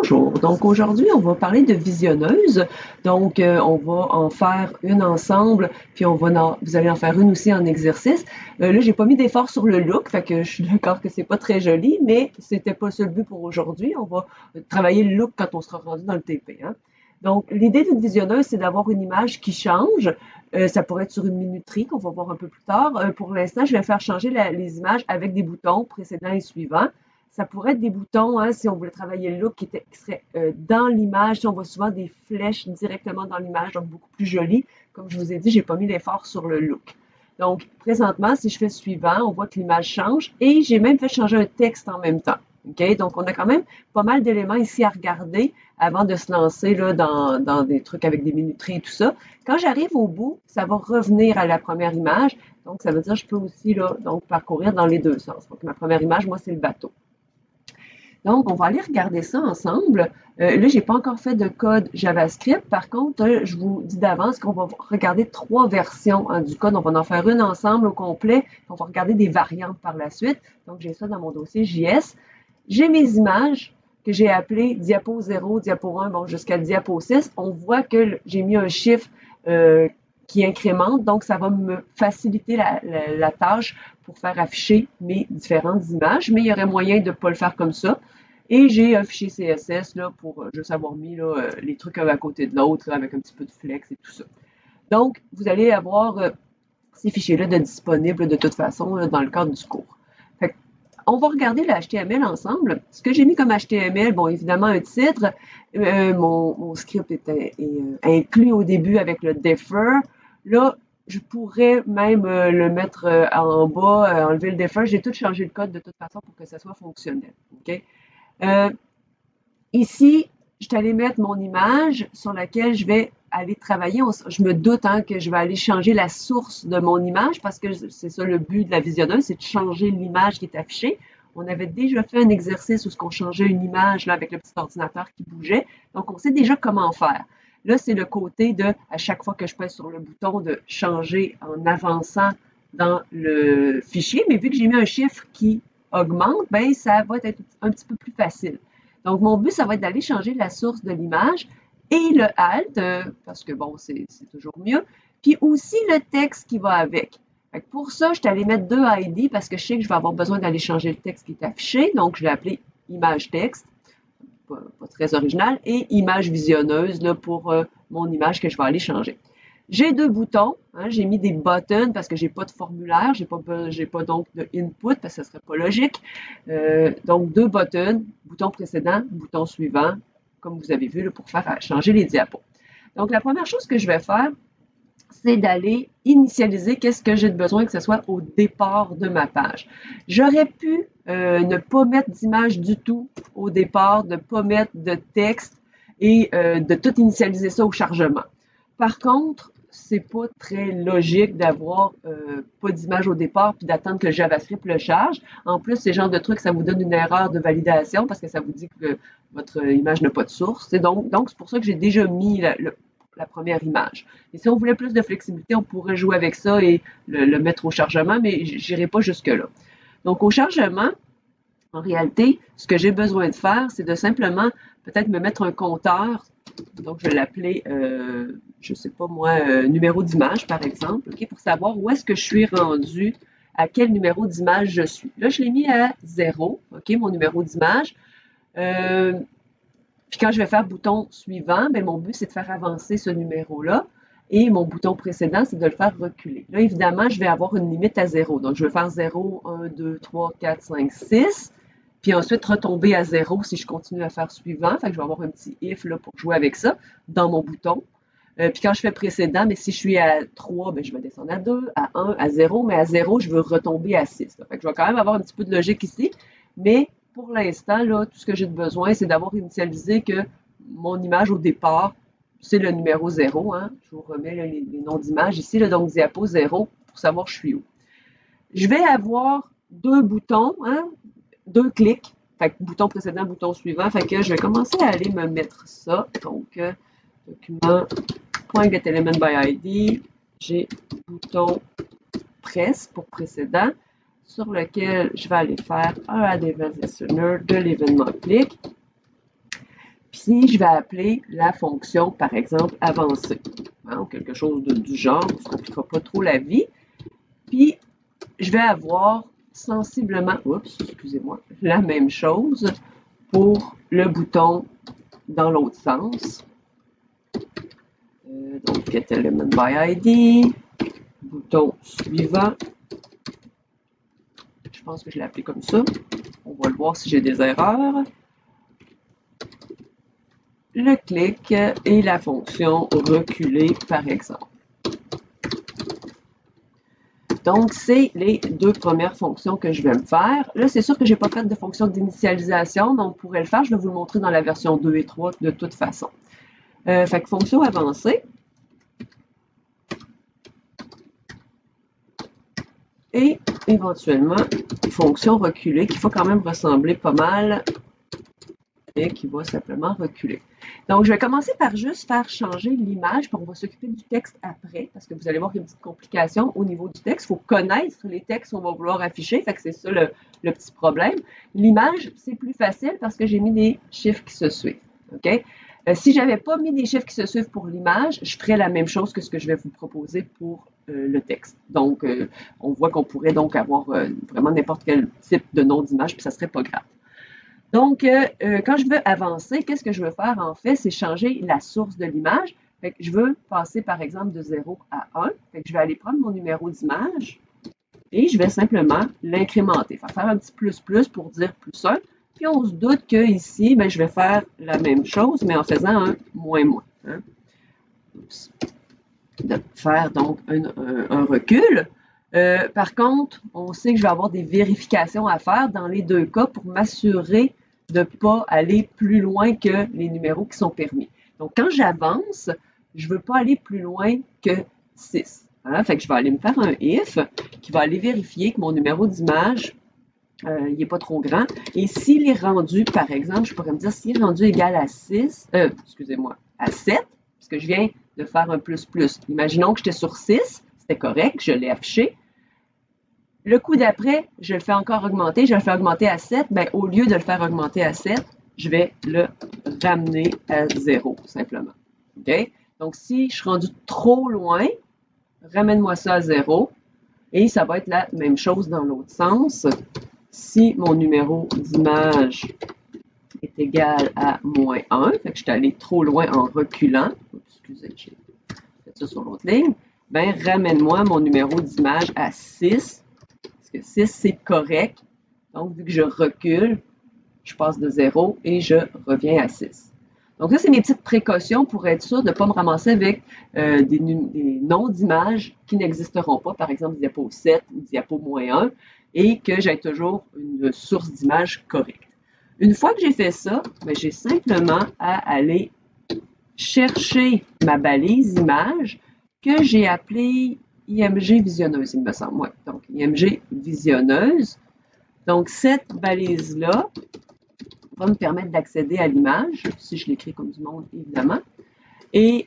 Bonjour, donc aujourd'hui on va parler de visionneuses. Donc on va en faire une ensemble, puis vous allez en faire une aussi en exercice. Là j'ai pas mis d'effort sur le look, fait que je suis d'accord que c'est pas très joli, mais c'était pas ça le but pour aujourd'hui. On va travailler le look quand on sera rendu dans le TP, hein. Donc l'idée d'une visionneuse, c'est d'avoir une image qui change. Ça pourrait être sur une minuterie qu'on va voir un peu plus tard. Pour l'instant, je vais faire changer les images avec des boutons précédents et suivants. Ça pourrait être des boutons, hein, si on voulait travailler le look qui serait dans l'image. On voit souvent des flèches directement dans l'image, donc beaucoup plus joli. Comme je vous ai dit, j'ai pas mis l'effort sur le look. Donc, présentement, si je fais suivant, on voit que l'image change et j'ai même fait changer un texte en même temps. OK? Donc, on a quand même pas mal d'éléments ici à regarder avant de se lancer là, dans des trucs avec des minuteries et tout ça. Quand j'arrive au bout, ça va revenir à la première image. Donc, ça veut dire que je peux aussi là, donc, parcourir dans les deux sens. Donc, ma première image, moi, c'est le bateau. Donc, on va aller regarder ça ensemble. Là, j'ai pas encore fait de code JavaScript. Par contre, je vous dis d'avance qu'on va regarder trois versions du code. On va en faire une ensemble au complet. On va regarder des variantes par la suite. Donc, j'ai ça dans mon dossier JS. J'ai mes images que j'ai appelées diapo 0, diapo 1, bon, jusqu'à diapo 6. On voit que j'ai mis un chiffre qui incrémente. Donc, ça va me faciliter la tâche pour faire afficher mes différentes images. Mais il y aurait moyen de ne pas le faire comme ça. Et j'ai un fichier CSS là, pour juste avoir mis là, les trucs un à côté de l'autre avec un petit peu de flex et tout ça. Donc, vous allez avoir ces fichiers-là de disponibles de toute façon là, dans le cadre du cours. Fait on va regarder le HTML ensemble. Ce que j'ai mis comme HTML, bon, évidemment, un titre. Mon script est inclus au début avec le defer. Là, je pourrais même le mettre en bas, enlever le defer. J'ai tout changé le code de toute façon pour que ça soit fonctionnel. OK? Euh, Ici, je suis allée mettre mon image sur laquelle je vais aller travailler. Je me doute hein, que je vais aller changer la source de mon image parce que c'est ça le but de la visionneuse, c'est de changer l'image qui est affichée. On avait déjà fait un exercice où on changeait une image là, avec le petit ordinateur qui bougeait. Donc, on sait déjà comment faire. Là, c'est le côté de, à chaque fois que je pèse sur le bouton, de changer en avançant dans le fichier. Mais vu que j'ai mis un chiffre qui augmente, ben, ça va être un petit peu plus facile. Donc, mon but, ça va être d'aller changer la source de l'image et le alt, parce que bon, c'est toujours mieux, puis aussi le texte qui va avec. Fait que pour ça, je suis allée mettre deux ID parce que je sais que je vais avoir besoin d'aller changer le texte qui est affiché. Donc, je l'ai appelé image texte, pas très original, et image visionneuse là, pour mon image que je vais aller changer. J'ai deux boutons, hein, j'ai mis des buttons parce que j'ai pas de formulaire, j'ai pas donc de input parce que ce serait pas logique. Donc deux buttons, bouton précédent, bouton suivant, comme vous avez vu là, pour faire changer les diapos. Donc la première chose que je vais faire, c'est d'aller initialiser qu'est-ce que j'ai besoin que ce soit au départ de ma page. J'aurais pu ne pas mettre d'image du tout au départ, de ne pas mettre de texte et de tout initialiser ça au chargement. Par contre, c'est pas très logique d'avoir pas d'image au départ puis d'attendre que le JavaScript le charge. En plus, ces genres de trucs, ça vous donne une erreur de validation parce que ça vous dit que votre image n'a pas de source. Donc c'est pour ça que j'ai déjà mis la première image. Et si on voulait plus de flexibilité, on pourrait jouer avec ça et le mettre au chargement, mais j'irai pas jusque-là. Donc, au chargement, en réalité, ce que j'ai besoin de faire, c'est de simplement peut-être me mettre un compteur. Donc, je vais l'appeler, je ne sais pas moi, numéro d'image, par exemple, okay, pour savoir où est-ce que je suis rendu, à quel numéro d'image je suis. Là, je l'ai mis à 0, OK, mon numéro d'image. Puis quand je vais faire bouton suivant, bien, mon but, c'est de faire avancer ce numéro-là. Et mon bouton précédent, c'est de le faire reculer. Là, évidemment, je vais avoir une limite à 0. Donc, je vais faire 0, 1, 2, 3, 4, 5, 6. Puis ensuite, retomber à 0 si je continue à faire suivant. Fait que je vais avoir un petit if là, pour jouer avec ça dans mon bouton. Puis quand je fais précédent, mais si je suis à 3, bien, je vais descendre à 2, à 1, à 0. Mais à 0, je veux retomber à 6. Là. Fait que je vais quand même avoir un petit peu de logique ici. Mais pour l'instant, là, tout ce que j'ai besoin, c'est d'avoir initialisé que mon image au départ, c'est le numéro 0. Hein. Je vous remets là, les noms d'images ici, là, donc diapo 0, pour savoir je suis où. Je vais avoir deux boutons, hein, deux clics. Fait que bouton précédent, bouton suivant. Fait que je vais commencer à aller me mettre ça. Donc, document, .getElementById, j'ai bouton press pour précédent, sur lequel je vais aller faire un add event listener de l'événement clic. si je vais appeler la fonction, par exemple, avancée, hein, ou quelque chose du genre, ça ne se compliquera pas trop la vie, puis je vais avoir sensiblement, oups, excusez-moi, la même chose pour le bouton dans l'autre sens. Donc, get element by ID, bouton suivant. Je pense que je l'ai appelé comme ça. On va le voir si j'ai des erreurs. Le clic et la fonction reculer, par exemple. Donc, c'est les deux premières fonctions que je vais me faire. Là, c'est sûr que je n'ai pas fait de fonction d'initialisation, mais on pourrait le faire. Je vais vous le montrer dans la version 2 et 3 de toute façon. Fait que fonction avancée. Et éventuellement, fonction reculée, qui va quand même ressembler pas mal et qui va simplement reculer. Donc, je vais commencer par juste faire changer l'image, puis on va s'occuper du texte après, parce que vous allez voir qu'il y a une petite complication au niveau du texte. Il faut connaître les textes qu'on va vouloir afficher, fait que c'est ça le petit problème. L'image, c'est plus facile parce que j'ai mis des chiffres qui se suivent. OK? Si je n'avais pas mis des chiffres qui se suivent pour l'image, je ferais la même chose que ce que je vais vous proposer pour le texte. Donc, on voit qu'on pourrait donc avoir vraiment n'importe quel type de nom d'image, puis ça ne serait pas grave. Donc, quand je veux avancer, qu'est-ce que je veux faire en fait? C'est changer la source de l'image. Fait que je veux passer par exemple de 0 à 1. Fait que je vais aller prendre mon numéro d'image et je vais simplement l'incrémenter. Faire un petit plus pour dire plus 1. Puis on se doute qu'ici, ben, je vais faire la même chose, mais en faisant un moins moins. Hein? De faire donc un recul. Par contre, on sait que je vais avoir des vérifications à faire dans les deux cas pour m'assurer de ne pas aller plus loin que les numéros qui sont permis. Donc, quand j'avance, je ne veux pas aller plus loin que 6. Hein? Fait que je vais aller me faire un if qui va aller vérifier que mon numéro d'image il n'est pas trop grand. Et s'il est rendu, par exemple, je pourrais me dire s'il est rendu égal à 6, excusez-moi, à 7, parce que je viens de faire un plus plus. Imaginons que j'étais sur 6, c'était correct, je l'ai affiché. Le coup d'après, je le fais encore augmenter, je le fais augmenter à 7. Bien, au lieu de le faire augmenter à 7, je vais le ramener à 0, simplement. OK? Donc, si je suis rendu trop loin, ramène-moi ça à 0. Et ça va être la même chose dans l'autre sens. Si mon numéro d'image est égal à moins 1, fait que je suis allé trop loin en reculant, excusez, j'ai fait ça sur l'autre ligne, ben ramène-moi mon numéro d'image à 6, parce que 6 c'est correct, donc vu que je recule, je passe de 0 et je reviens à 6. Donc ça, c'est mes petites précautions pour être sûr de ne pas me ramasser avec des noms d'images qui n'existeront pas, par exemple diapo 7 ou diapo moins 1, et que j'ai toujours une source d'image correcte. Une fois que j'ai fait ça, ben, j'ai simplement à aller chercher ma balise image que j'ai appelée IMG visionneuse, il me semble. Ouais, donc IMG visionneuse. Donc cette balise-là va me permettre d'accéder à l'image, si je l'écris comme du monde, évidemment. Et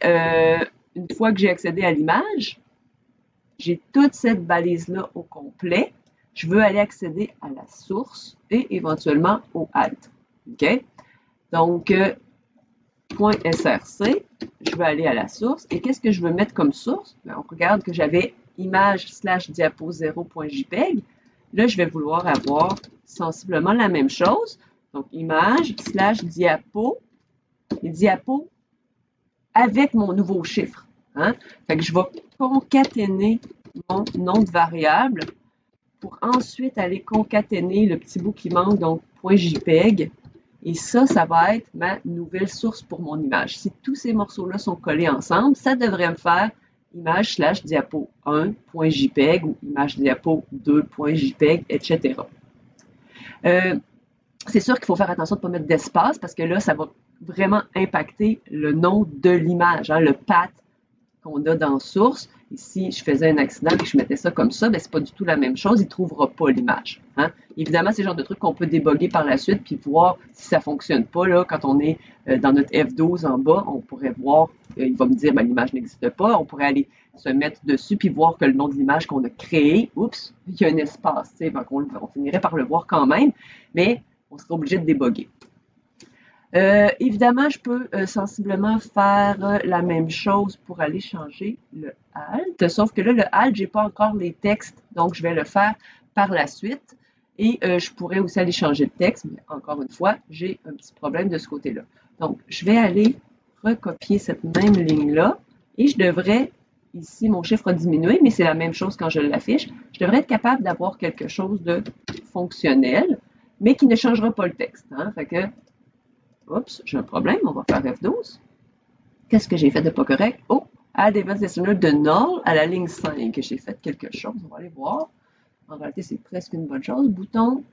une fois que j'ai accédé à l'image, j'ai toute cette balise-là au complet. Je veux aller accéder à la source et éventuellement au alt. OK? Donc, .src, je vais aller à la source. Et qu'est-ce que je veux mettre comme source? Bien, on regarde que j'avais image/diapo0.jpg. Là, je vais vouloir avoir sensiblement la même chose. Donc, image/diapo, et diapo avec mon nouveau chiffre. Hein? Fait que je vais concaténer mon nom de variable pour ensuite aller concaténer le petit bout qui manque, donc .jpeg. Et ça va être ma nouvelle source pour mon image. Si tous ces morceaux-là sont collés ensemble, ça devrait me faire image/diapo1.jpeg ou image/diapo2.jpeg, etc. C'est sûr qu'il faut faire attention de ne pas mettre d'espace parce que là, ça va vraiment impacter le nom de l'image, hein, le path qu'on a dans source. Et si je faisais un accident et que je mettais ça comme ça, ben, ce n'est pas du tout la même chose, il ne trouvera pas l'image. Hein. Évidemment, c'est le genre de truc qu'on peut déboguer par la suite puis voir si ça ne fonctionne pas. Là, quand on est dans notre F12 en bas, on pourrait voir, il va me dire ben, l'image n'existe pas. On pourrait aller se mettre dessus puis voir que le nom de l'image qu'on a créé, oups, il y a un espace. Donc on finirait par le voir quand même, mais on serait obligé de déboguer. Évidemment, je peux sensiblement faire la même chose pour aller changer le alt, sauf que là, le alt, j'ai pas encore les textes, donc je vais le faire par la suite. Et je pourrais aussi aller changer le texte, mais encore une fois, j'ai un petit problème de ce côté-là. Donc, je vais aller recopier cette même ligne-là et je devrais, ici, mon chiffre a diminué, mais c'est la même chose quand je l'affiche. Je devrais être capable d'avoir quelque chose de fonctionnel, mais qui ne changera pas le texte. Hein? Fait que oups, j'ai un problème, on va faire F12. Qu'est-ce que j'ai fait de pas correct? Oh, add event listener de null à la ligne 5. J'ai fait quelque chose, on va aller voir. En réalité, c'est presque une bonne chose. Bouton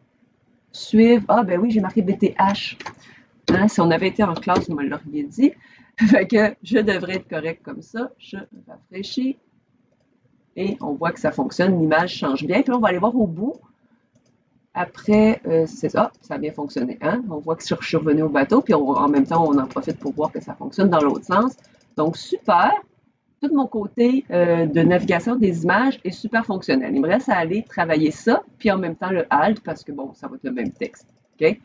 suivre. Ah, ben oui, j'ai marqué BTH. Hein, si on avait été en classe, vous me l'auriez dit. Fait que je devrais être correct comme ça. Je rafraîchis. Et on voit que ça fonctionne. L'image change bien. Puis là, on va aller voir au bout. Après, c'est ça, ça a bien fonctionné. Hein? On voit que je suis revenu au bateau, puis en même temps, on en profite pour voir que ça fonctionne dans l'autre sens. Donc, super. Tout mon côté de navigation des images est super fonctionnel. Il me reste à aller travailler ça, puis en même temps le alt, parce que bon, ça va être le même texte. OK?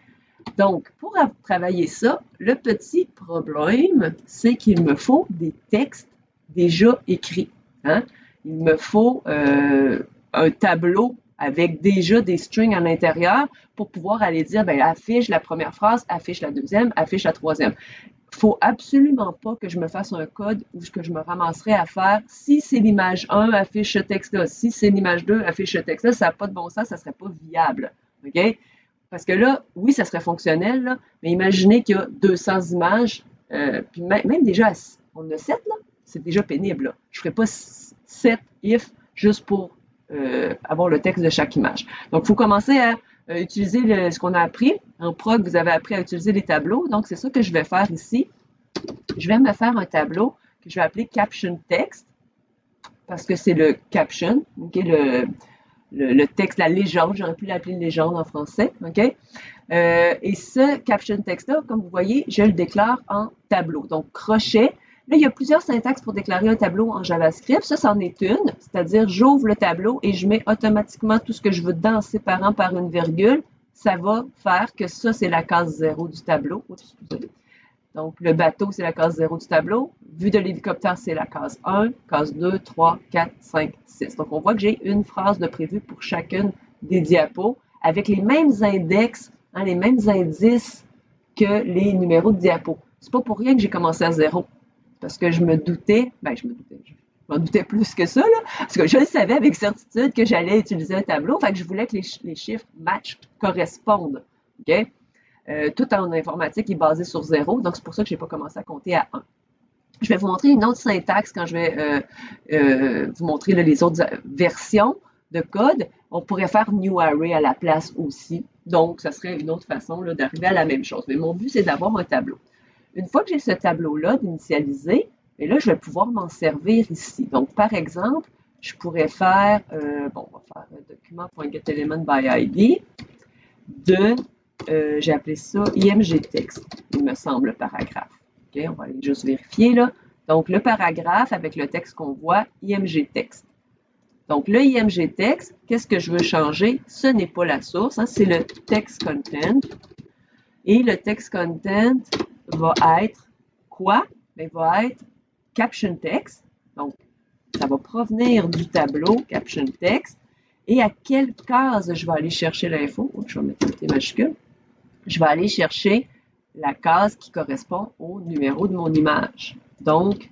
Donc, pour travailler ça, le petit problème, c'est qu'il me faut des textes déjà écrits. Hein? Il me faut un tableau avec déjà des strings à l'intérieur pour pouvoir aller dire, ben, affiche la première phrase, affiche la deuxième, affiche la troisième. Il ne faut absolument pas que je me fasse un code où que je me ramasserai à faire, si c'est l'image 1, affiche ce texte-là, si c'est l'image 2, affiche ce texte-là, ça n'a pas de bon sens, ça ne serait pas viable. OK? Parce que là, oui, ça serait fonctionnel, là, mais imaginez qu'il y a 200 images, puis même déjà, on a 7, là, c'est déjà pénible. Là. Je ne ferai pas 7 if juste pour avoir le texte de chaque image. Donc, il faut commencer à utiliser ce qu'on a appris. En prog, vous avez appris à utiliser les tableaux. Donc, c'est ça que je vais faire ici. Je vais me faire un tableau que je vais appeler Caption Text, parce que c'est le caption, okay, le texte, la légende, j'aurais pu l'appeler légende en français, OK? Et ce caption text-là, comme vous voyez, je le déclare en tableau. Donc, crochet. Là, il y a plusieurs syntaxes pour déclarer un tableau en JavaScript. Ça, c'en est une, c'est-à-dire j'ouvre le tableau et je mets automatiquement tout ce que je veux dedans en séparant par une virgule. Ça va faire que ça, c'est la case 0 du tableau. Oups, désolé. Donc, le bateau, c'est la case 0 du tableau. Vue de l'hélicoptère, c'est la case 1, case 2, 3, 4, 5, 6. Donc, on voit que j'ai une phrase de prévue pour chacune des diapos avec les mêmes index, hein, les mêmes indices que les numéros de diapos. C'est pas pour rien que j'ai commencé à 0. Parce que je me doutais, je m'en doutais plus que ça, là, parce que je le savais avec certitude que j'allais utiliser un tableau. Fait que je voulais que les chiffres matchent, correspondent. OK? Tout en informatique est basé sur 0, donc c'est pour ça que je n'ai pas commencé à compter à 1. Je vais vous montrer une autre syntaxe quand je vais vous montrer là, les autres versions de code. On pourrait faire new array à la place aussi. Donc, ça serait une autre façon d'arriver à la même chose. Mais mon but, c'est d'avoir un tableau. Une fois que j'ai ce tableau-là d'initialiser, et là, je vais pouvoir m'en servir ici. Donc, par exemple, je pourrais faire, on va faire document.getElementById de j'ai appelé ça IMG texte, il me semble, paragraphe. OK, on va aller juste vérifier là. Donc, le paragraphe avec le texte qu'on voit, IMG texte. Donc, le IMG texte, qu'est-ce que je veux changer? Ce n'est pas la source, hein, c'est le text content. Et le text content va être quoi? Il va être caption text. Donc, ça va provenir du tableau caption text. Et à quelle case je vais aller chercher l'info? Je vais mettre un T majuscule. Je vais aller chercher la case qui correspond au numéro de mon image. Donc,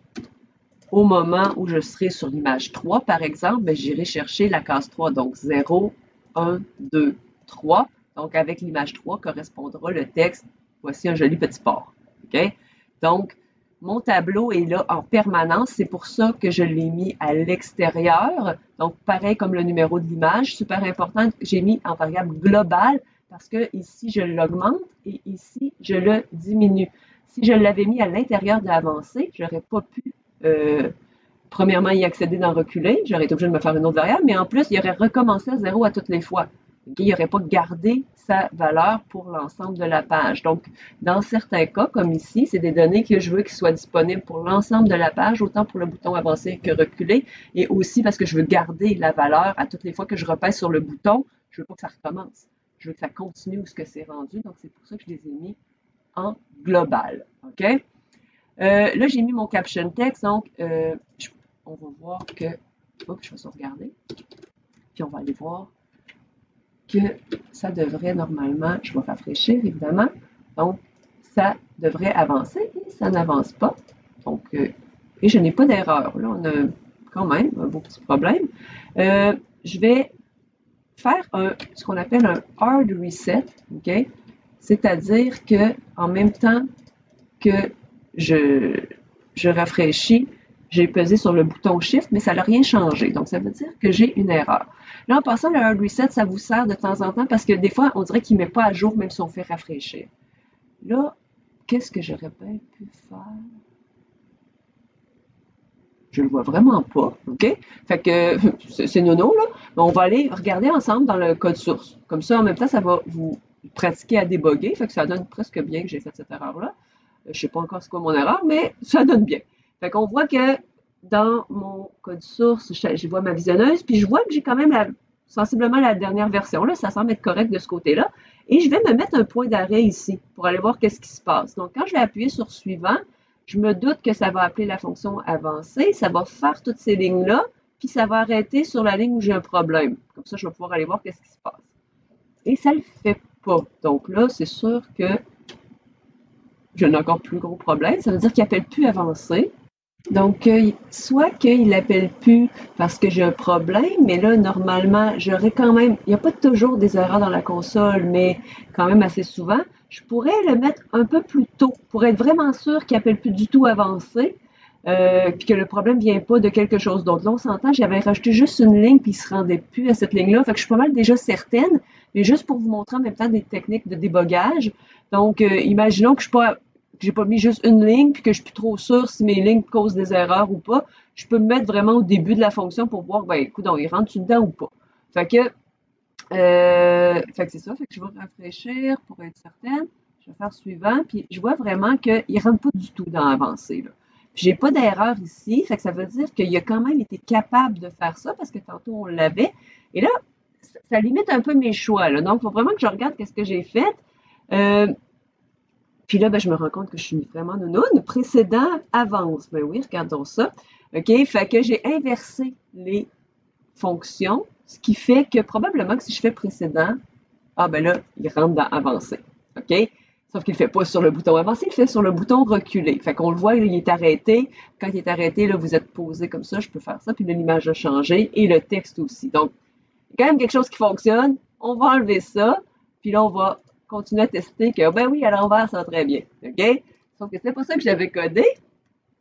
au moment où je serai sur l'image 3, par exemple, j'irai chercher la case 3. Donc, 0, 1, 2, 3. Donc, avec l'image 3 correspondra le texte. Voici un joli petit port. OK? Donc, mon tableau est là en permanence. C'est pour ça que je l'ai mis à l'extérieur. Donc, pareil comme le numéro de l'image, super important, j'ai mis en variable globale parce que ici, je l'augmente et ici, je le diminue. Si je l'avais mis à l'intérieur de l'avancée, je n'aurais pas pu, premièrement, y accéder dans reculer. J'aurais été obligé de me faire une autre variable, mais en plus, il aurait recommencé à 0 à toutes les fois. Okay? Il n'aurait pas gardé sa valeur pour l'ensemble de la page. Donc, dans certains cas, comme ici, c'est des données que je veux qu'ils soient disponibles pour l'ensemble de la page, autant pour le bouton avancer que reculer, et aussi parce que je veux garder la valeur à toutes les fois que je repèse sur le bouton. Je ne veux pas que ça recommence. Je veux que ça continue où ce que c'est rendu. Donc, c'est pour ça que je les ai mis en global. OK? Là, j'ai mis mon caption text, donc on va voir que... Oups, je vais sauvegarder. Puis on va aller voir que ça devrait normalement, je vais rafraîchir évidemment, donc ça devrait avancer et ça n'avance pas. Donc, et je n'ai pas d'erreur. Là, on a quand même un beau petit problème. Je vais faire ce qu'on appelle un hard reset, OK? C'est-à-dire que en même temps que je rafraîchis, j'ai pesé sur le bouton Shift, mais ça n'a rien changé. Donc, ça veut dire que j'ai une erreur. Là, en passant, le hard reset, ça vous sert de temps en temps parce que des fois, on dirait qu'il ne met pas à jour même si on fait rafraîchir. Là, qu'est-ce que j'aurais bien pu faire? Je le vois vraiment pas, OK? Fait que c'est nono, là. Mais on va aller regarder ensemble dans le code source. Comme ça, en même temps, ça va vous pratiquer à déboguer. Fait que ça donne presque bien que j'ai fait cette erreur-là. Je sais pas encore c'est quoi mon erreur, mais ça donne bien. Fait qu'on voit que dans mon code source, je vois ma visionneuse, puis je vois que j'ai quand même sensiblement la dernière version. Là, ça semble être correct de ce côté-là. Et je vais me mettre un point d'arrêt ici pour aller voir qu'est-ce qui se passe. Donc, quand je vais appuyer sur suivant, je me doute que ça va appeler la fonction avancée, ça va faire toutes ces lignes-là, puis ça va arrêter sur la ligne où j'ai un problème. Comme ça, je vais pouvoir aller voir qu'est-ce qui se passe. Et ça ne le fait pas. Donc là, c'est sûr que j'ai un encore plus gros problème. Ça veut dire qu'il n'appelle plus avancé. Donc, soit qu'il n'appelle plus parce que j'ai un problème, mais là, normalement, j'aurais quand même, il n'y a pas toujours des erreurs dans la console, mais quand même assez souvent, je pourrais le mettre un peu plus tôt pour être vraiment sûr qu'il n'appelle plus du tout avancé, puis que le problème ne vient pas de quelque chose d'autre. Là, on s'entend, j'avais rajouté juste une ligne, puis il ne se rendait plus à cette ligne-là, fait que je suis pas mal déjà certaine, mais juste pour vous montrer en même temps des techniques de débogage. Donc, imaginons que je ne j'ai pas mis juste une ligne puis que je suis plus trop sûre si mes lignes causent des erreurs ou pas, je peux me mettre vraiment au début de la fonction pour voir, ben, écoute, il rentre dedans ou pas. Fait que c'est ça. Fait que je vais rafraîchir pour être certaine. Je vais faire suivant. Puis je vois vraiment qu'il ne rentre pas du tout dans avancé. Puis j'ai pas d'erreur ici. Fait que ça veut dire qu'il a quand même été capable de faire ça parce que tantôt on l'avait. Et là, ça limite un peu mes choix. Là. Donc, il faut vraiment que je regarde qu'est-ce que j'ai fait. Puis là, ben, je me rends compte que je suis vraiment nounoune. Précédent avance. Ben oui, regardons ça. OK? Fait que j'ai inversé les fonctions, ce qui fait que probablement que si je fais précédent, ah ben là, il rentre dans avancer. OK? Sauf qu'il ne le fait pas sur le bouton avancer, il le fait sur le bouton reculer. Fait qu'on le voit, il est arrêté. Quand il est arrêté, là, vous êtes posé comme ça, je peux faire ça, puis l'image a changé et le texte aussi. Donc, il y a quand même quelque chose qui fonctionne. On va enlever ça, puis là, on va continuer à tester que, ben oui, à l'envers, ça va très bien. OK? Sauf que c'est pas ça que j'avais codé,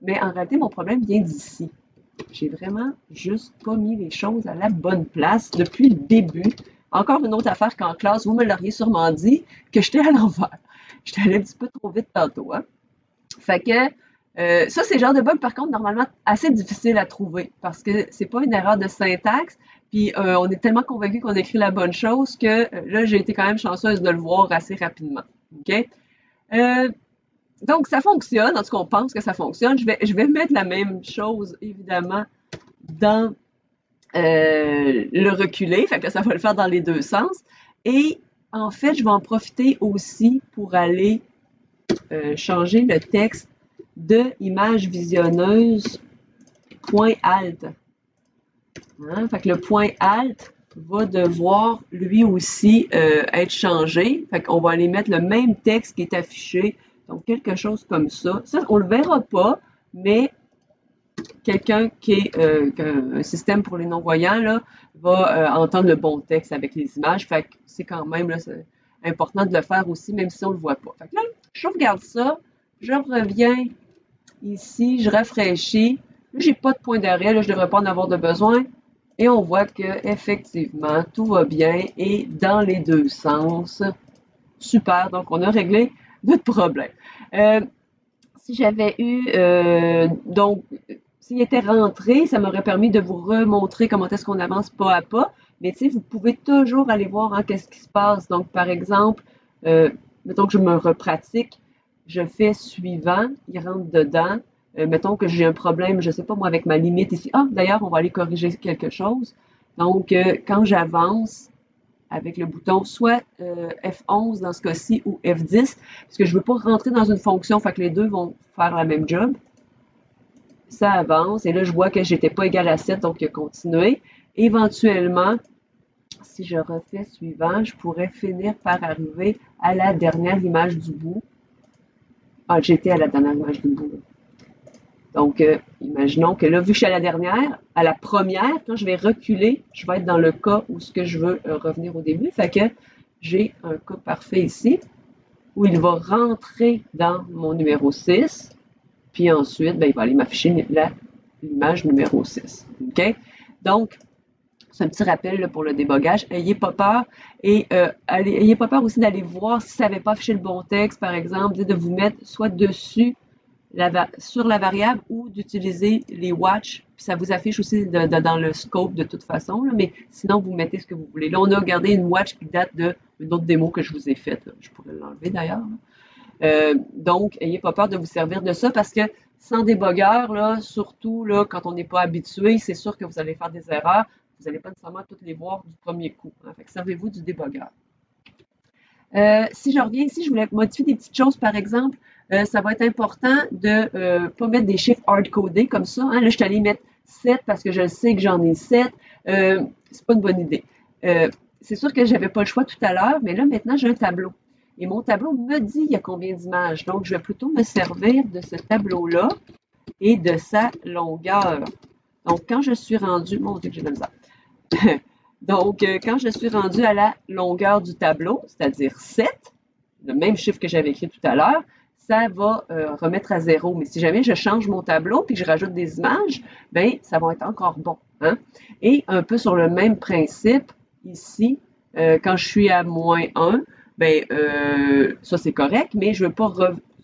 mais en réalité, mon problème vient d'ici. J'ai vraiment juste pas mis les choses à la bonne place depuis le début. Encore une autre affaire qu'en classe, vous me l'auriez sûrement dit, que j'étais à l'envers. J'étais allé un petit peu trop vite tantôt. Hein? Fait que ça, c'est le genre de bug, par contre, normalement assez difficile à trouver parce que c'est pas une erreur de syntaxe. Puis on est tellement convaincu qu'on écrit la bonne chose que là, j'ai été quand même chanceuse de le voir assez rapidement. OK? Donc, ça fonctionne. En tout cas, on pense que ça fonctionne. Je vais mettre la même chose, évidemment, dans le reculer. Fait que ça va le faire dans les deux sens. Et en fait, je vais en profiter aussi pour aller changer le texte de image visionneuse point alt. Hein? Fait que le point alt va devoir lui aussi être changé. Fait qu'on va aller mettre le même texte qui est affiché. Donc, quelque chose comme ça. Ça, on ne le verra pas, mais quelqu'un qui est un système pour les non-voyants là, va entendre le bon texte avec les images. Fait que c'est quand même là, c'est important de le faire aussi, même si on ne le voit pas. Fait que là, je regarde ça, je reviens ici, je rafraîchis. Là, j'ai pas de point d'arrêt, là, je ne devrais pas en avoir de besoin. Et on voit que effectivement tout va bien et dans les deux sens. Super, donc on a réglé notre problème. Si j'avais eu, donc, s'il était rentré, ça m'aurait permis de vous remontrer comment est-ce qu'on avance pas à pas. Mais tu sais, vous pouvez toujours aller voir hein, qu'est-ce qui se passe. Donc, par exemple, mettons que je me repratique, je fais suivant, il rentre dedans. Mettons que j'ai un problème, je ne sais pas moi, avec ma limite ici. Ah, d'ailleurs, on va aller corriger quelque chose. Donc, quand j'avance, avec le bouton soit F11 dans ce cas-ci ou F10, parce que je ne veux pas rentrer dans une fonction, fait que les deux vont faire la même job. Ça avance, et là, je vois que j'étais pas égal à 7, donc il a continué. Éventuellement, si je refais suivant, je pourrais finir par arriver à la dernière image du bout. Ah, j'étais à la dernière image du bout. Donc, imaginons que là, vu que je suis à la dernière, à la première, quand je vais reculer, je vais être dans le cas où ce que je veux revenir au début. Fait que j'ai un cas parfait ici, où il va rentrer dans mon numéro 6, puis ensuite, ben, il va aller m'afficher l'image numéro 6. OK? Donc, c'est un petit rappel là, pour le débogage. Ayez pas peur et ayez pas peur aussi d'aller voir si ça n'avait pas affiché le bon texte, par exemple, de vous mettre soit dessus sur la variable ou d'utiliser les watch. Puis ça vous affiche aussi dans le scope de toute façon, là, mais sinon, vous mettez ce que vous voulez. Là, on a regardé une watch qui date d'une autre démo que je vous ai faite. Je pourrais l'enlever d'ailleurs. Donc, n'ayez pas peur de vous servir de ça parce que sans débogueur, là, surtout là, quand on n'est pas habitué, c'est sûr que vous allez faire des erreurs. Vous n'allez pas nécessairement toutes les voir du premier coup. Hein. Fait que servez-vous du débogueur. Si je reviens ici, je voulais modifier des petites choses, par exemple, ça va être important de ne pas mettre des chiffres hard-codés comme ça. Hein. Là, je suis allée mettre 7 parce que je sais que j'en ai 7. C'est pas une bonne idée. C'est sûr que j'avais pas le choix tout à l'heure, mais là, maintenant, j'ai un tableau. Et mon tableau me dit il y a combien d'images. Donc, je vais plutôt me servir de ce tableau-là et de sa longueur. Donc, quand je suis rendu, mon Dieu que j'ai de la misère. Donc, quand je suis rendu à la longueur du tableau, c'est-à-dire 7, le même chiffre que j'avais écrit tout à l'heure, ça va remettre à 0. Mais si jamais je change mon tableau puis que je rajoute des images, bien, ça va être encore bon. Hein? Et un peu sur le même principe, ici, quand je suis à moins 1, bien, ça c'est correct, mais je ne veux pas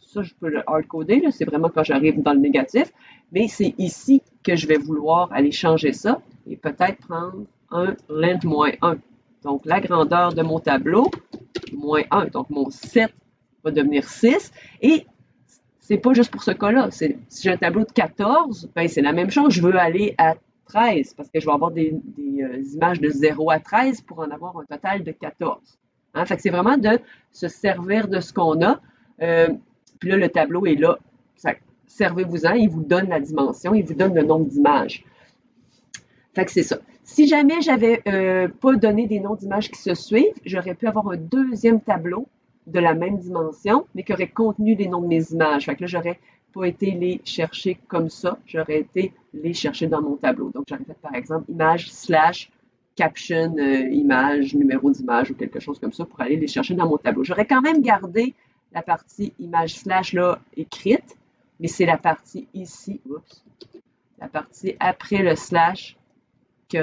ça, je peux le hard-coder, c'est vraiment quand j'arrive dans le négatif, mais c'est ici que je vais vouloir aller changer ça et peut-être prendre un length moins 1. Donc, la grandeur de mon tableau, moins 1. Donc, mon 7 va devenir 6. Et c'est pas juste pour ce cas-là. Si j'ai un tableau de 14, ben c'est la même chose. Je veux aller à 13 parce que je vais avoir des images de 0 à 13 pour en avoir un total de 14. Hein? Fait que c'est vraiment de se servir de ce qu'on a. Puis là, le tableau est là. Servez-vous-en, il vous donne la dimension, il vous donne le nombre d'images. Fait que c'est ça. Si jamais j'avais pas donné des noms d'images qui se suivent, j'aurais pu avoir un deuxième tableau de la même dimension, mais qui aurait contenu les noms de mes images. Fait que là, j'aurais pas été les chercher comme ça, j'aurais été les chercher dans mon tableau. Donc, j'aurais fait par exemple image slash caption image, numéro d'image ou quelque chose comme ça pour aller les chercher dans mon tableau. J'aurais quand même gardé la partie image slash là écrite, mais c'est la partie ici, oups, la partie après le slash qui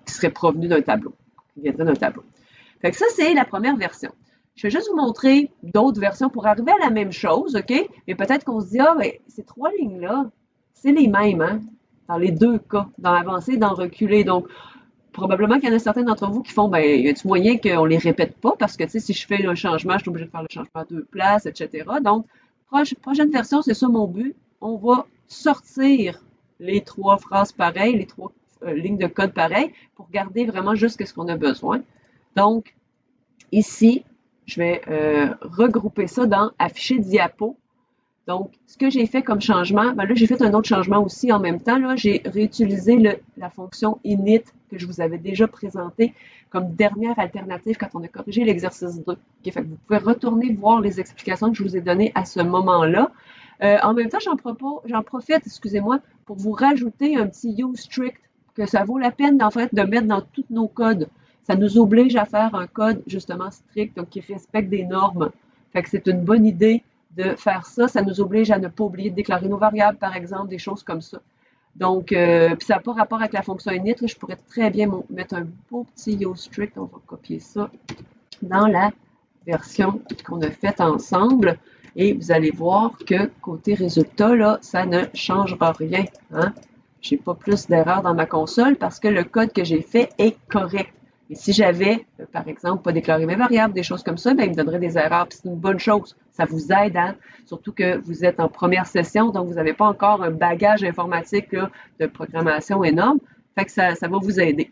serait provenu d'un tableau, qui viendrait d'un tableau. Fait que ça, c'est la première version. Je vais juste vous montrer d'autres versions pour arriver à la même chose, OK? Mais peut-être qu'on se dit, ah, ben, ces trois lignes-là, c'est les mêmes, hein? Dans les deux cas, dans l'avancée et dans le reculé. Donc, probablement qu'il y en a certains d'entre vous qui font, ben, y a-t-il moyen qu'on les répète pas? Parce que, tu sais, si je fais un changement, je suis obligée de faire le changement à deux places, etc. Donc, prochaine version, c'est ça mon but. On va sortir les trois phrases pareilles, les trois lignes de code pareilles pour garder vraiment juste ce qu'on a besoin. Donc, ici, je vais regrouper ça dans afficher diapo. Donc, ce que j'ai fait comme changement, ben là, j'ai fait un autre changement aussi en même temps. Là, j'ai réutilisé la fonction init que je vous avais déjà présentée comme dernière alternative quand on a corrigé l'exercice 2. Okay, fait que vous pouvez retourner voir les explications que je vous ai données à ce moment-là. En même temps, j'en profite, excusez-moi, pour vous rajouter un petit use strict que ça vaut la peine en fait de mettre dans tous nos codes. Ça nous oblige à faire un code justement strict, donc qui respecte des normes. Fait que c'est une bonne idée de faire ça. Ça nous oblige à ne pas oublier de déclarer nos variables, par exemple, des choses comme ça. Donc, puis ça n'a pas rapport avec la fonction init. Là, je pourrais très bien mettre un beau petit use strict. On va copier ça dans la version qu'on a faite ensemble. Et vous allez voir que côté résultat, là, ça ne changera rien. Hein? Je n'ai pas plus d'erreurs dans ma console parce que le code que j'ai fait est correct. Et si j'avais, par exemple, pas déclaré mes variables, des choses comme ça, bien, il me donnerait des erreurs. Puis c'est une bonne chose. Ça vous aide, hein? Surtout que vous êtes en première session, donc vous n'avez pas encore un bagage informatique là, de programmation énorme. Fait que ça va vous aider.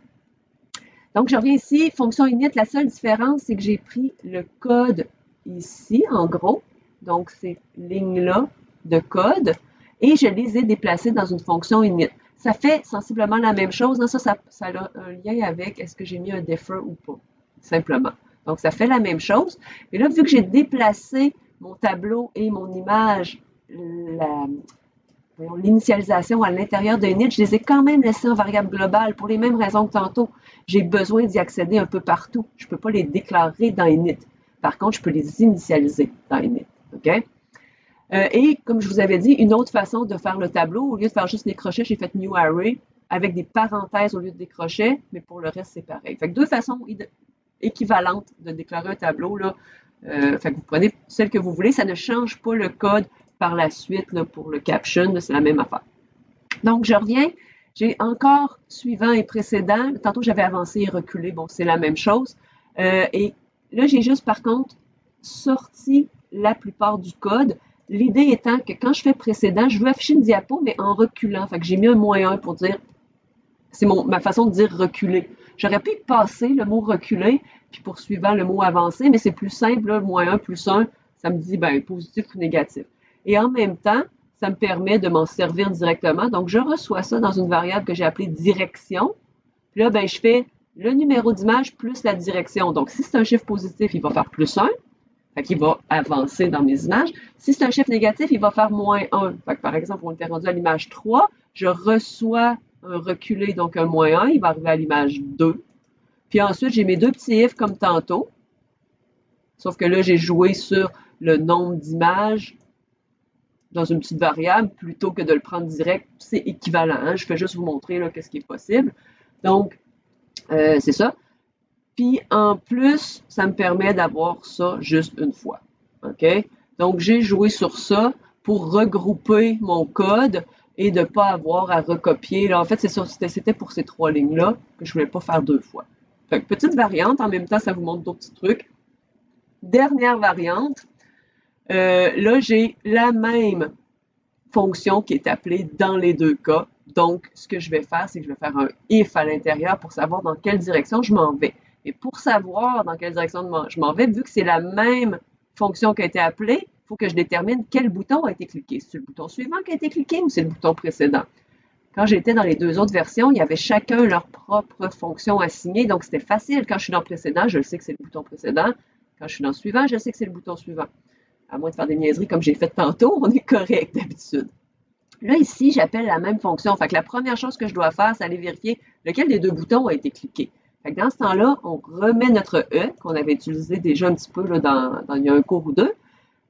Donc, je reviens ici, fonction init. La seule différence, c'est que j'ai pris le code ici, en gros. Donc, ces lignes-là de code. Et je les ai déplacées dans une fonction init. Ça fait sensiblement la même chose. Ça a un lien avec est-ce que j'ai mis un defer ou pas, simplement. Donc, ça fait la même chose. Mais là, vu que j'ai déplacé mon tableau et mon image, l'initialisation à l'intérieur de init, je les ai quand même laissés en variable globale pour les mêmes raisons que tantôt. J'ai besoin d'y accéder un peu partout. Je ne peux pas les déclarer dans init. Par contre, je peux les initialiser dans init. OK? Et comme je vous avais dit, une autre façon de faire le tableau, au lieu de faire juste des crochets, j'ai fait new array avec des parenthèses au lieu des crochets, mais pour le reste, c'est pareil. Fait que deux façons équivalentes de déclarer un tableau. Là. Fait que vous prenez celle que vous voulez. Ça ne change pas le code par la suite là, pour le caption. C'est la même affaire. Donc, je reviens. J'ai encore suivant et précédent. Tantôt, j'avais avancé et reculé. Bon, c'est la même chose. Et là, j'ai juste, par contre, sorti la plupart du code. L'idée étant que quand je fais précédent, je veux afficher une diapo, mais en reculant. Fait que j'ai mis un -1 pour dire, c'est ma façon de dire reculer. J'aurais pu passer le mot reculer, puis poursuivant le mot avancer, mais c'est plus simple, là, -1 plus 1, ça me dit ben, positif ou négatif. Et en même temps, ça me permet de m'en servir directement. Donc, je reçois ça dans une variable que j'ai appelée direction. Puis là, ben, je fais le numéro d'image plus la direction. Donc, si c'est un chiffre positif, il va faire +1. Fait qu'il va avancer dans mes images. Si c'est un chiffre négatif, il va faire -1. Fait que, par exemple, on était rendu à l'image 3, je reçois un reculé, donc un -1, il va arriver à l'image 2. Puis ensuite, j'ai mes deux petits if comme tantôt. Sauf que là, j'ai joué sur le nombre d'images dans une petite variable plutôt que de le prendre direct. C'est équivalent. Hein? Je fais juste vous montrer là, qu'est-ce qui est possible. Donc, c'est ça. Puis en plus, ça me permet d'avoir ça juste une fois. OK? Donc, j'ai joué sur ça pour regrouper mon code et de ne pas avoir à recopier. Là, en fait, c'était pour ces trois lignes-là que je ne voulais pas faire deux fois. Fait que petite variante, en même temps, ça vous montre d'autres petits trucs. Dernière variante, là, j'ai la même fonction qui est appelée dans les deux cas. Donc, ce que je vais faire, c'est que je vais faire un if à l'intérieur pour savoir dans quelle direction je m'en vais. Et pour savoir dans quelle direction je m'en vais, vu que c'est la même fonction qui a été appelée, il faut que je détermine quel bouton a été cliqué. C'est le bouton suivant qui a été cliqué ou c'est le bouton précédent? Quand j'étais dans les deux autres versions, il y avait chacun leur propre fonction assignée, donc c'était facile. Quand je suis dans le précédent, je sais que c'est le bouton précédent. Quand je suis dans le suivant, je sais que c'est le bouton suivant. À moins de faire des niaiseries comme j'ai fait tantôt, on est correct d'habitude. Là, ici, j'appelle la même fonction. Fait que la première chose que je dois faire, c'est aller vérifier lequel des deux boutons a été cliqué. Fait que dans ce temps-là, on remet notre E, qu'on avait utilisé déjà un petit peu là, il y a un cours ou deux.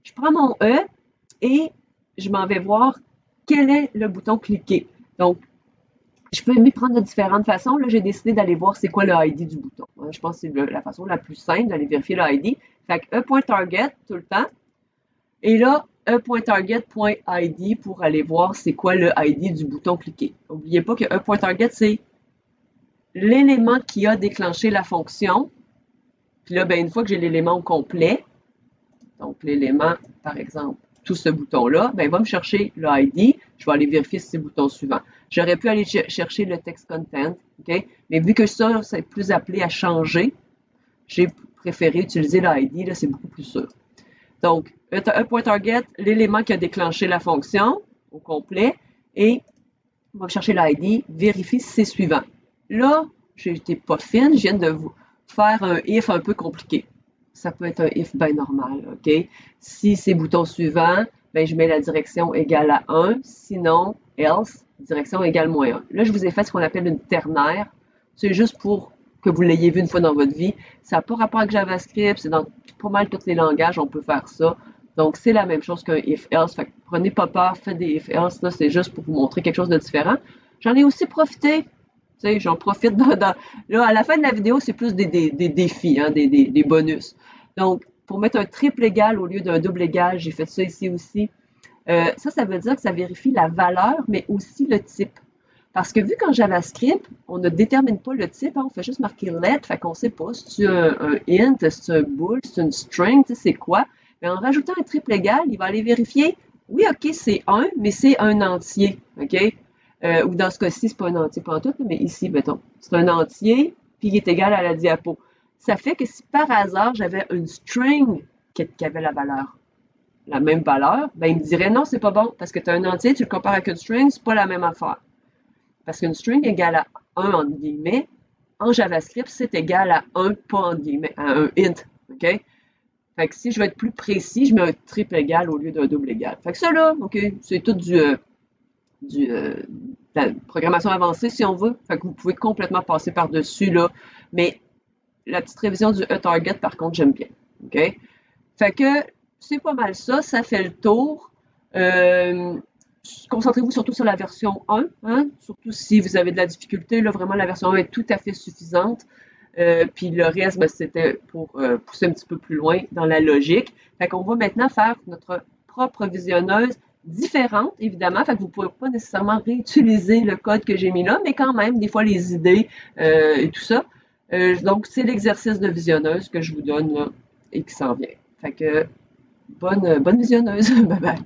Je prends mon E et je m'en vais voir quel est le bouton cliqué. Donc, je peux m'y prendre de différentes façons. Là, j'ai décidé d'aller voir c'est quoi le ID du bouton. Je pense que c'est la façon la plus simple d'aller vérifier le ID. Fait que E.target tout le temps. Et là, E.target.id pour aller voir c'est quoi le ID du bouton cliqué. N'oubliez pas que E.target, c'est l'élément qui a déclenché la fonction. Puis là, ben, une fois que j'ai l'élément au complet, donc l'élément, par exemple, tout ce bouton-là, ben, il va me chercher le ID. Je vais aller vérifier si c'est le bouton suivant. J'aurais pu aller chercher le text content, OK? Mais vu que ça, c'est plus appelé à changer, j'ai préféré utiliser le ID, là, c'est beaucoup plus sûr. Donc, E.target, l'élément qui a déclenché la fonction au complet, et on va chercher l'ID, vérifie si c'est suivant. Là, j'ai été pas fine, je viens de vous faire un if un peu compliqué. Ça peut être un if bien normal, OK? Si c'est bouton suivant, ben, je mets la direction égale à 1, sinon, else, direction égale -1. Là, je vous ai fait ce qu'on appelle une ternaire. C'est juste pour que vous l'ayez vu une fois dans votre vie. Ça n'a pas rapport avec JavaScript, c'est dans pas mal tous les langages, on peut faire ça. Donc, c'est la même chose qu'un if-else. Fait que prenez pas peur, faites des if-else, là, c'est juste pour vous montrer quelque chose de différent. J'en ai aussi profité. Tu sais, j'en profite là, à la fin de la vidéo, c'est plus des défis, hein, des bonus. Donc, pour mettre un triple égal au lieu d'un double égal, j'ai fait ça ici aussi. Ça veut dire que ça vérifie la valeur, mais aussi le type. Parce que vu qu'en JavaScript, on ne détermine pas le type, hein, on fait juste marquer let, fait qu'on ne sait pas si c'est un int, si c'est un bool, si c'est une string, tu sais, c'est quoi. Mais en rajoutant un triple égal, il va aller vérifier, oui, OK, c'est 1, mais c'est un entier, OK? Ou dans ce cas-ci, c'est pas un entier, pas en tout, mais ici, mettons, c'est un entier, puis il est égal à la diapo. Ça fait que si par hasard j'avais une string qui avait la même valeur, ben il me dirait non, c'est pas bon, parce que tu as un entier, tu le compares avec une string, c'est pas la même affaire. Parce qu'une string égale à 1 entre guillemets, en JavaScript, c'est égal à 1, pas entre guillemets, à un int. OK? Fait que si je veux être plus précis, je mets un triple égal au lieu d'un double égal. Fait que ça là, OK, c'est tout du de la programmation avancée si on veut. Fait que vous pouvez complètement passer par-dessus là. Mais la petite révision du E-Target, par contre, j'aime bien. OK? Fait que c'est pas mal ça, ça fait le tour. Euh, Concentrez-vous surtout sur la version 1, hein? Surtout si vous avez de la difficulté, là, vraiment la version 1 est tout à fait suffisante. Puis le reste, ben, c'était pour pousser un petit peu plus loin dans la logique. Fait qu'on va maintenant faire notre propre visionneuse différente, évidemment. Fait que vous ne pouvez pas nécessairement réutiliser le code que j'ai mis là, mais quand même, des fois, les idées et tout ça. Donc, c'est l'exercice de visionneuse que je vous donne là et qui s'en vient. Fait que bonne visionneuse. Bye bye.